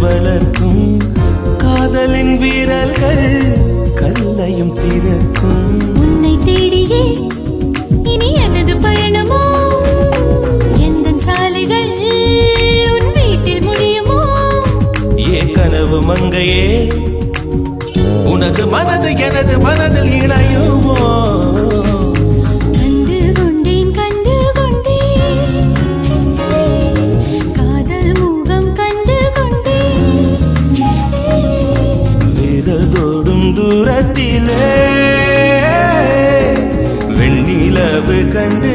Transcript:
வளர்க்கும் காதலின் வீரர்கள் கல்லையும் திறக்கும். உன்னை தேடியே இனி எனது பயணமோ, எந்த சாலைகள் உன் வீட்டில் முடியுமோ? ஏ கனவு மங்கையே, உனது மனது எனது மனதில் இணையுமோ? கண்டு கொண்டேன் காதல் முகம் கண்டு கொண்டேன். விரல் தோடும் தூரத்திலே வெண்ணிலவு கண்டு